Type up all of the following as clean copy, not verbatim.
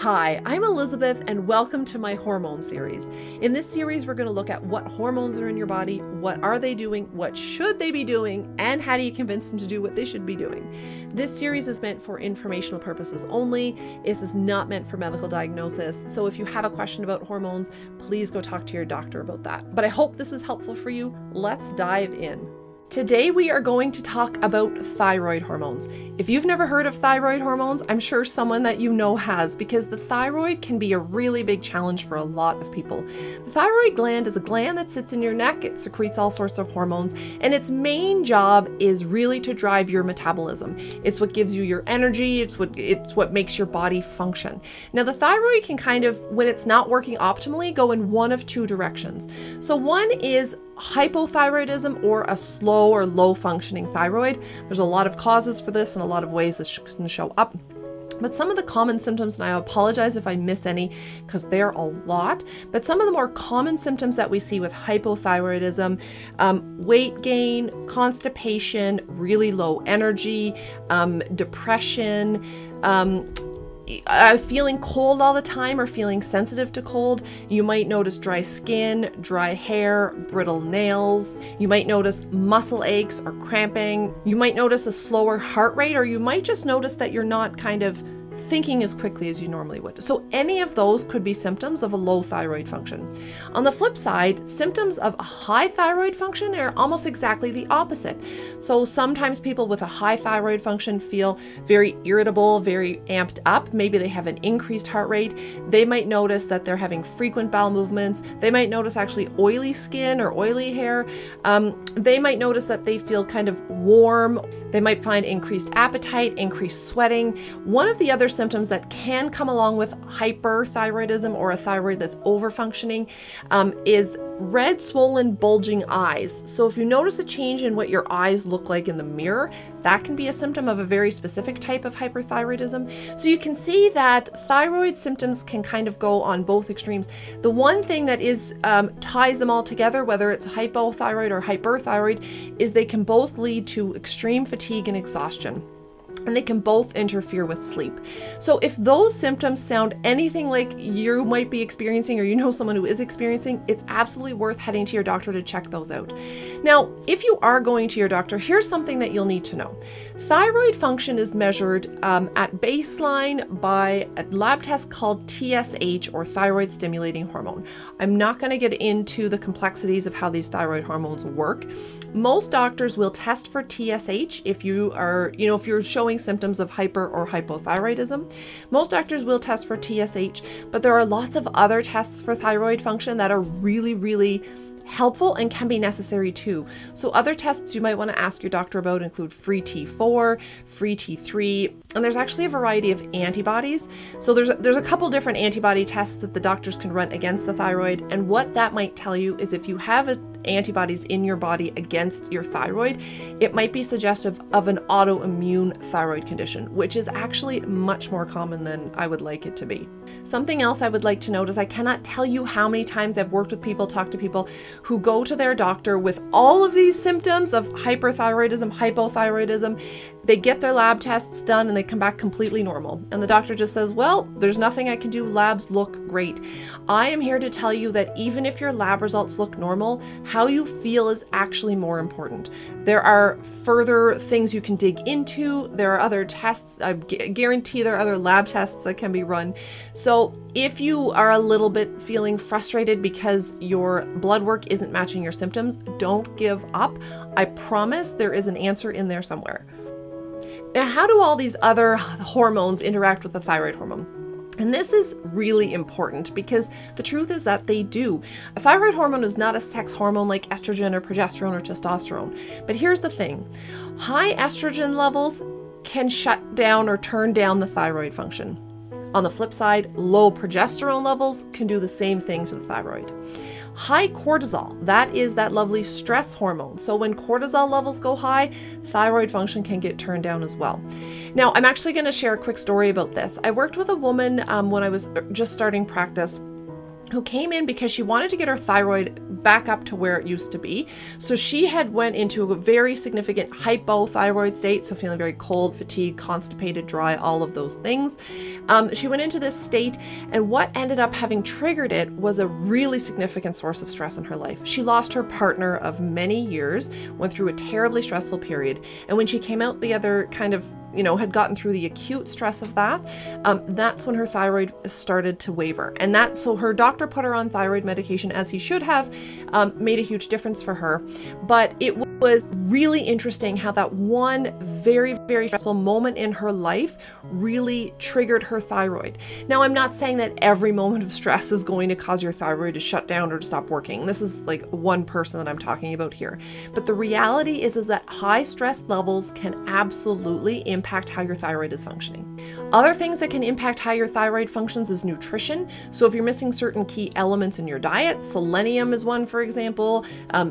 Hi, I'm Elizabeth and welcome to my hormone series. In this series, we're going to look at what hormones are in your body, what are they doing, what should they be doing, and how do you convince them to do what they should be doing. This series is meant for informational purposes only. It is not meant for medical diagnosis. So if you have a question about hormones, please go talk to your doctor about that. But I hope this is helpful for you. Let's dive in. Today we are going to talk about thyroid hormones. If you've never heard of thyroid hormones, I'm sure someone that you know has, because the thyroid can be a really big challenge for a lot of people. The thyroid gland is a gland that sits in your neck. It secretes all sorts of hormones, and its main job is really to drive your metabolism. It's what gives you your energy. It's what makes your body function. Now the thyroid can kind of, when it's not working optimally, go in one of two directions. So one is hypothyroidism, or a slow or low functioning thyroid. There's a lot of causes for this and a lot of ways this can show up. But some of the common symptoms, and I apologize if I miss any because there are a lot, but some of the more common symptoms that we see with hypothyroidism, weight gain, constipation, really low energy, depression, feeling cold all the time or feeling sensitive to cold. You might notice dry skin, dry hair, brittle nails. You might notice muscle aches or cramping. You might notice a slower heart rate, or you might just notice that you're not kind of thinking as quickly as you normally would. So any of those could be symptoms of a low thyroid function. On the flip side, symptoms of a high thyroid function are almost exactly the opposite. So sometimes people with a high thyroid function feel very irritable, very amped up. Maybe they have an increased heart rate. They might notice that they're having frequent bowel movements. They might notice actually oily skin or oily hair. They might notice that they feel kind of warm. They might find increased appetite, increased sweating. One of the other symptoms that can come along with hyperthyroidism, or a thyroid that's overfunctioning, is red, swollen, bulging eyes. So if you notice a change in what your eyes look like in the mirror, that can be a symptom of a very specific type of hyperthyroidism. So you can see that thyroid symptoms can kind of go on both extremes. The one thing that is ties them all together, whether it's hypothyroid or hyperthyroid, is they can both lead to extreme fatigue and exhaustion. And they can both interfere with sleep. So if those symptoms sound anything like you might be experiencing, or you know someone who is experiencing, it's absolutely worth heading to your doctor to check those out. Now, if you are going to your doctor, here's something that you'll need to know. Thyroid function is measured at baseline by a lab test called TSH, or thyroid stimulating hormone. I'm not going to get into the complexities of how these thyroid hormones work. Most doctors will test for TSH if you are, if you're showing symptoms of hyper or hypothyroidism. Most doctors will test for TSH, but there are lots of other tests for thyroid function that are really, really helpful and can be necessary too. So other tests you might want to ask your doctor about include free T4, free T3, and there's actually a variety of antibodies. So there's a couple different antibody tests that the doctors can run against the thyroid, and what that might tell you is if you have antibodies in your body against your thyroid, it might be suggestive of an autoimmune thyroid condition, which is actually much more common than I would like it to be. Something else I would like to note is I cannot tell you how many times I've worked with people, talked to people who go to their doctor with all of these symptoms of hyperthyroidism, hypothyroidism. They get their lab tests done and they come back completely normal. And the doctor just says, well, there's nothing I can do. Labs look great. I am here to tell you that even if your lab results look normal, how you feel is actually more important. There are further things you can dig into. There are other tests. I guarantee there are other lab tests that can be run. So if you are a little bit feeling frustrated because your blood work isn't matching your symptoms, don't give up. I promise there is an answer in there somewhere. Now, how do all these other hormones interact with the thyroid hormone? And this is really important because the truth is that they do. A thyroid hormone is not a sex hormone like estrogen or progesterone or testosterone. But here's the thing. High estrogen levels can shut down or turn down the thyroid function. On the flip side, low progesterone levels can do the same thing to the thyroid. High cortisol, that is that lovely stress hormone. So when cortisol levels go high, thyroid function can get turned down as well. Now, I'm actually going to share a quick story about this. I worked with a woman when I was just starting practice who came in because she wanted to get her thyroid back up to where it used to be. So she had went into a very significant hypothyroid state, so feeling very cold, fatigued, constipated, dry, all of those things. She went into this state, and what ended up having triggered it was a really significant source of stress in her life. She lost her partner of many years, went through a terribly stressful period, and when she came out the other kind of, had gotten through the acute stress of that, that's when her thyroid started to waver. And so her doctor put her on thyroid medication, as he should have, made a huge difference for her. But it was really interesting how that one very, very stressful moment in her life really triggered her thyroid. Now, I'm not saying that every moment of stress is going to cause your thyroid to shut down or to stop working. This is like one person that I'm talking about here. But the reality is that high stress levels can absolutely impact how your thyroid is functioning. Other things that can impact how your thyroid functions is nutrition. So if you're missing certain key elements in your diet, selenium is one, for example.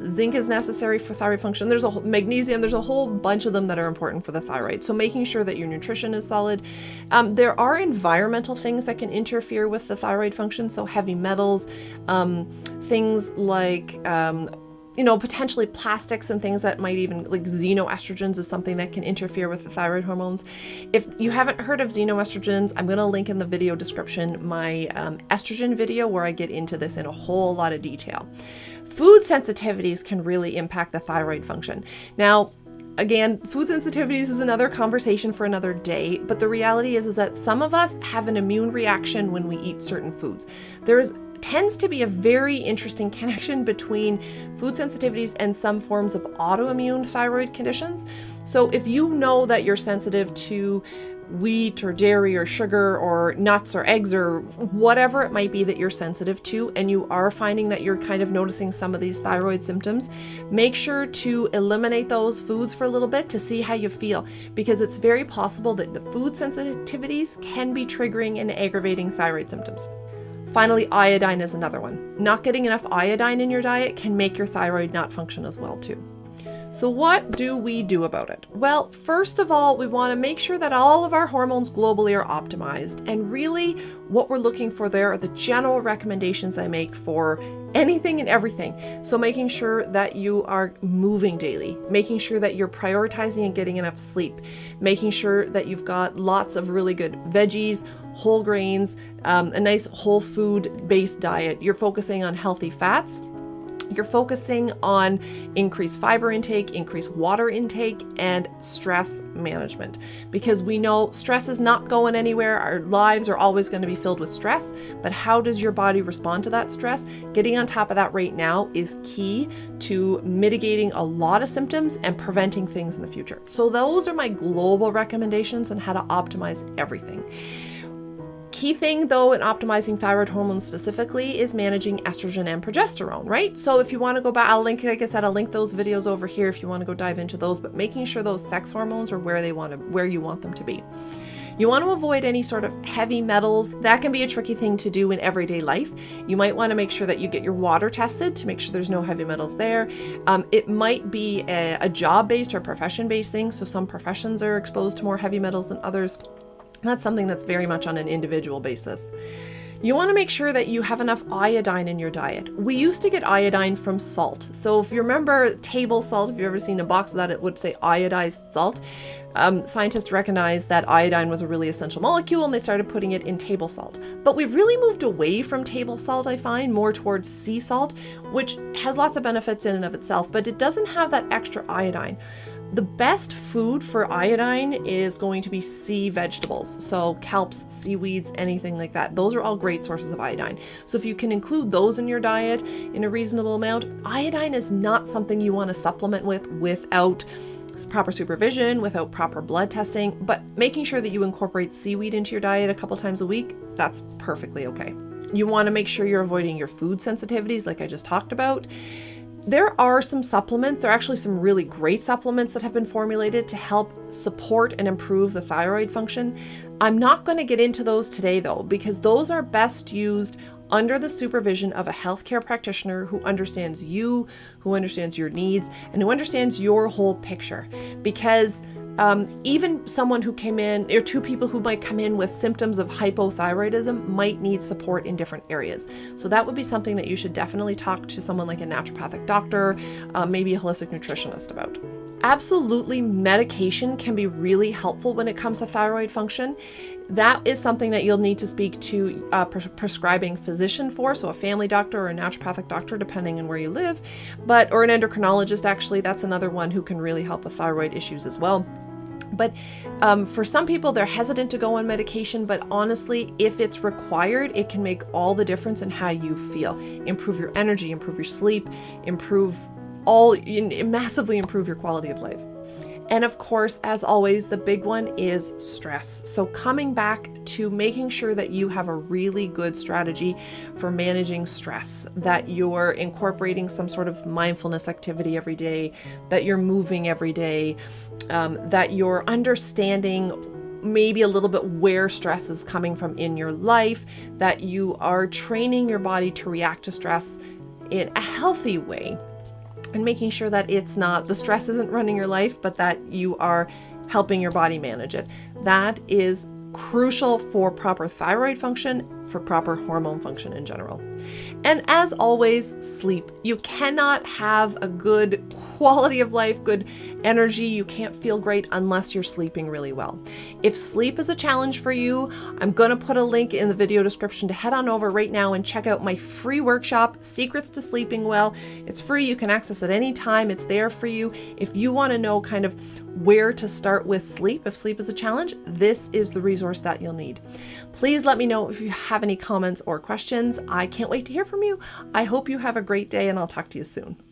Zinc is necessary for thyroid function. There's magnesium, there's a whole bunch of them that are important for the thyroid. So making sure that your nutrition is solid. There are environmental things that can interfere with the thyroid function. So heavy metals, things like potentially plastics and things that might even, like xenoestrogens is something that can interfere with the thyroid hormones. If you haven't heard of xenoestrogens, I'm going to link in the video description my estrogen video where I get into this in a whole lot of detail. Food sensitivities can really impact the thyroid function. Now, again, food sensitivities is another conversation for another day, but the reality is that some of us have an immune reaction when we eat certain foods. Tends to be a very interesting connection between food sensitivities and some forms of autoimmune thyroid conditions. So if you know that you're sensitive to wheat or dairy or sugar or nuts or eggs or whatever it might be that you're sensitive to, and you are finding that you're kind of noticing some of these thyroid symptoms, make sure to eliminate those foods for a little bit to see how you feel, because it's very possible that the food sensitivities can be triggering and aggravating thyroid symptoms. Finally, iodine is another one. Not getting enough iodine in your diet can make your thyroid not function as well too. So what do we do about it? Well, first of all, we want to make sure that all of our hormones globally are optimized. And really what we're looking for there are the general recommendations I make for anything and everything. So making sure that you are moving daily, making sure that you're prioritizing and getting enough sleep, making sure that you've got lots of really good veggies, whole grains, a nice whole food based diet. You're focusing on healthy fats. You're focusing on increased fiber intake, increased water intake, and stress management. Because we know stress is not going anywhere. Our lives are always going to be filled with stress. But how does your body respond to that stress? Getting on top of that right now is key to mitigating a lot of symptoms and preventing things in the future. So those are my global recommendations on how to optimize everything. Key thing though in optimizing thyroid hormones specifically is managing estrogen and progesterone, right? So if you want to go back, I'll link those videos over here if you want to go dive into those, but making sure those sex hormones are where you want them to be. You want to avoid any sort of heavy metals. That can be a tricky thing to do in everyday life. You might want to make sure that you get your water tested to make sure there's no heavy metals there. It might be a job-based or profession-based thing. So some professions are exposed to more heavy metals than others. That's something that's very much on an individual basis. You want to make sure that you have enough iodine in your diet. We used to get iodine from salt. So if you remember table salt, if you've ever seen a box of that, it would say iodized salt. Scientists recognized that iodine was a really essential molecule and they started putting it in table salt. But we've really moved away from table salt, I find, more towards sea salt, which has lots of benefits in and of itself, but it doesn't have that extra iodine. The best food for iodine is going to be sea vegetables. So kelps, seaweeds, anything like that. Those are all great sources of iodine. So if you can include those in your diet in a reasonable amount, iodine is not something you want to supplement with without proper supervision, without proper blood testing, but making sure that you incorporate seaweed into your diet a couple times a week, that's perfectly okay. You want to make sure you're avoiding your food sensitivities like I just talked about. There are some supplements, there are actually some really great supplements that have been formulated to help support and improve the thyroid function. I'm not going to get into those today though, because those are best used under the supervision of a healthcare practitioner who understands you, who understands your needs, and who understands your whole picture. Because even someone who came in, or two people who might come in with symptoms of hypothyroidism might need support in different areas. So that would be something that you should definitely talk to someone like a naturopathic doctor, maybe a holistic nutritionist about. Absolutely, medication can be really helpful when it comes to thyroid function. That is something that you'll need to speak to a prescribing physician for, so a family doctor or a naturopathic doctor, depending on where you live, or an endocrinologist, actually. That's another one who can really help with thyroid issues as well. But for some people, they're hesitant to go on medication, but honestly, if it's required, it can make all the difference in how you feel. Improve your energy, improve your sleep, massively improve your quality of life. And of course, as always, the big one is stress. So coming back to making sure that you have a really good strategy for managing stress, that you're incorporating some sort of mindfulness activity every day, that you're moving every day, that you're understanding maybe a little bit where stress is coming from in your life, that you are training your body to react to stress in a healthy way, and making sure that the stress isn't running your life, but that you are helping your body manage it. That is crucial for proper thyroid function, for proper hormone function in general. And as always, sleep. You cannot have a good quality of life, good energy. You can't feel great unless you're sleeping really well. If sleep is a challenge for you, I'm going to put a link in the video description to head on over right now and check out my free workshop, Secrets to Sleeping Well. It's free. You can access it anytime. It's there for you. If you want to know kind of where to start with sleep, if sleep is a challenge, this is the resource that you'll need. Please let me know if you have any comments or questions. I can't wait to hear from you. I hope you have a great day, and I'll talk to you soon.